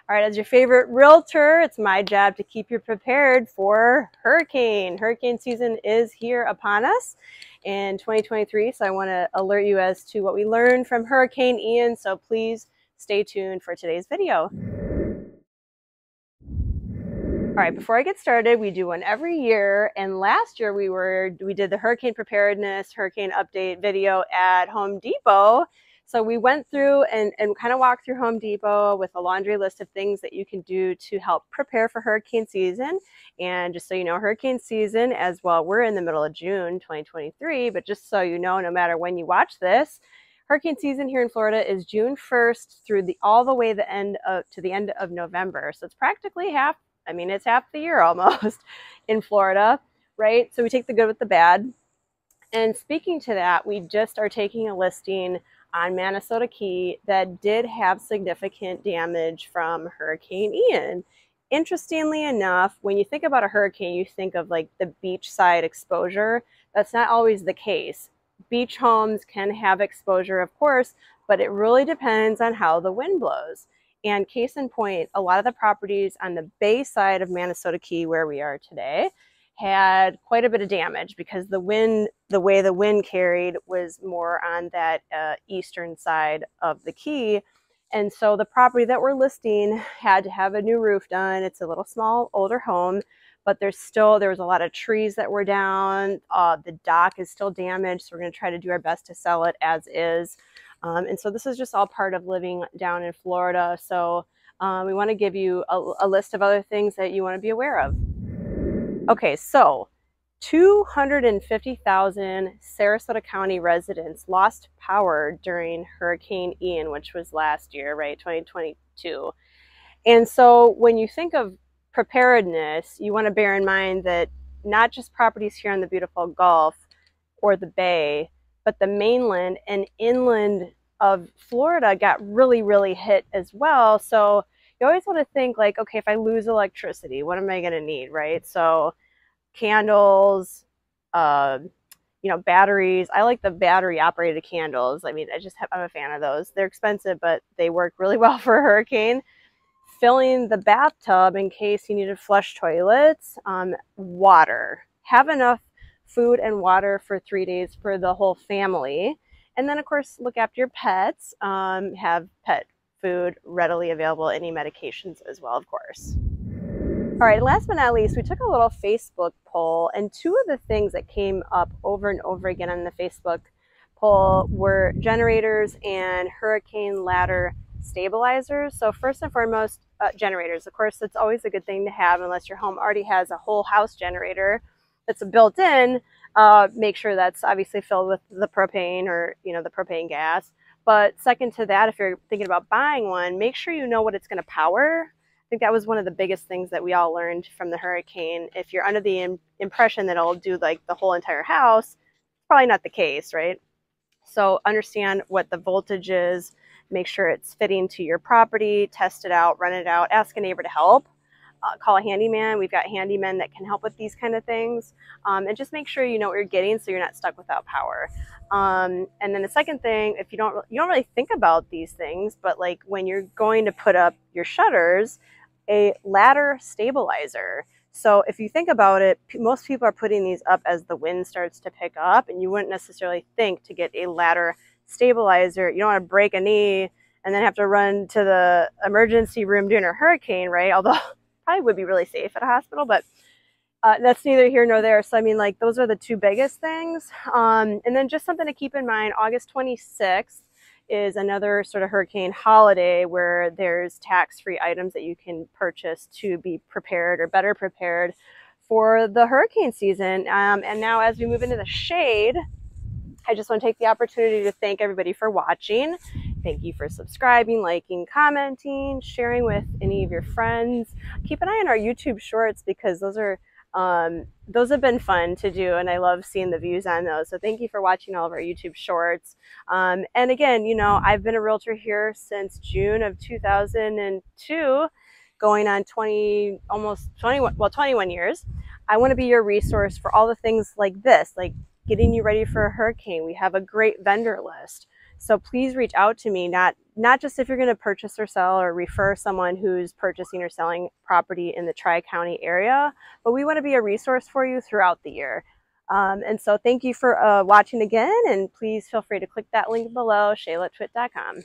All right, as your favorite realtor, it's my job to keep you prepared for hurricane. Hurricane season is here upon us in 2023, so I want to alert you as to what we learned from Hurricane Ian, so please stay tuned for today's video. All right, before I get started, we do one every year, and last year we did the hurricane preparedness, hurricane update video at Home Depot. So we went through and kind of walked through Home Depot with a laundry list of things that you can do to help prepare for hurricane season. And just so you know, hurricane season as well, we're in the middle of June 2023, but just so you know, no matter when you watch this, hurricane season here in Florida is June 1st through all the way to the end of November. So it's practically it's half the year almost in Florida, right? So we take the good with the bad. And speaking to that, we just are taking a listing on Manasota Key that did have significant damage from Hurricane Ian. Interestingly enough, when you think about a hurricane, you think of like the beachside exposure. That's not always the case. Beach homes can have exposure, of course, but it really depends on how the wind blows. And case in point, a lot of the properties on the bay side of Manasota Key, where we are today, had quite a bit of damage because the way the wind carried was more on that eastern side of the key. And so the property that we're listing had to have a new roof done. It's a little small, older home, but there was a lot of trees that were down. The dock is still damaged, so we're going to try to do our best to sell it as is. And so this is just all part of living down in Florida. So we want to give you a list of other things that you want to be aware of. Okay, so 250,000 Sarasota County residents lost power during Hurricane Ian, which was last year, right, 2022. And so when you think of preparedness, you want to bear in mind that not just properties here on the beautiful Gulf or the Bay, but the mainland and inland of Florida got really, really hit as well. So you always want to think like, okay, if I lose electricity, what am I going to need, right? So candles, batteries. I like the battery operated candles. I'm a fan of those. They're expensive, but they work really well for a hurricane. Filling the bathtub in case you need to flush toilets. Water. Have enough food and water for 3 days for the whole family. And then of course, look after your pets. Have pet food readily available, any medications as well, of course. All right, last but not least, we took a little Facebook poll, and two of the things that came up over and over again on the Facebook poll were generators and hurricane ladder stabilizers. So first and foremost, generators. Of course, it's always a good thing to have unless your home already has a whole house generator that's built in. Make sure that's obviously filled with the propane or the propane gas. But second to that, if you're thinking about buying one, make sure you know what it's going to power. I think that was one of the biggest things that we all learned from the hurricane. If you're under the impression that it'll do like the whole entire house, it's probably not the case, right? So understand what the voltage is, make sure it's fitting to your property, test it out, run it out, ask a neighbor to help. Call a handyman. We've got handymen that can help with these kind of things. And just make sure you know what you're getting so you're not stuck without power. And then the second thing, if you don't really think about these things, but like when you're going to put up your shutters, a ladder stabilizer. So if you think about it, most people are putting these up as the wind starts to pick up, and you wouldn't necessarily think to get a ladder stabilizer. You don't want to break a knee and then have to run to the emergency room during a hurricane, right? Although probably would be really safe at a hospital, but that's neither here nor there. So I mean, like, those are the two biggest things. And then just something to keep in mind, August 26th is another sort of hurricane holiday where there's tax-free items that you can purchase to be prepared or better prepared for the hurricane season. And now as we move into the shade, I just want to take the opportunity to thank everybody for watching. Thank you for subscribing, liking, commenting, sharing with any of your friends. Keep an eye on our YouTube shorts because those have been fun to do, and I love seeing the views on those. So thank you for watching all of our YouTube shorts. And again, I've been a realtor here since June of 2002, going on 21 years. I want to be your resource for all the things like this, like getting you ready for a hurricane. We have a great vendor list. So please reach out to me, not not just if you're going to purchase or sell or refer someone who's purchasing or selling property in the Tri-County area, but we want to be a resource for you throughout the year. And so thank you for watching again, and please feel free to click that link below, shaylatwit.com.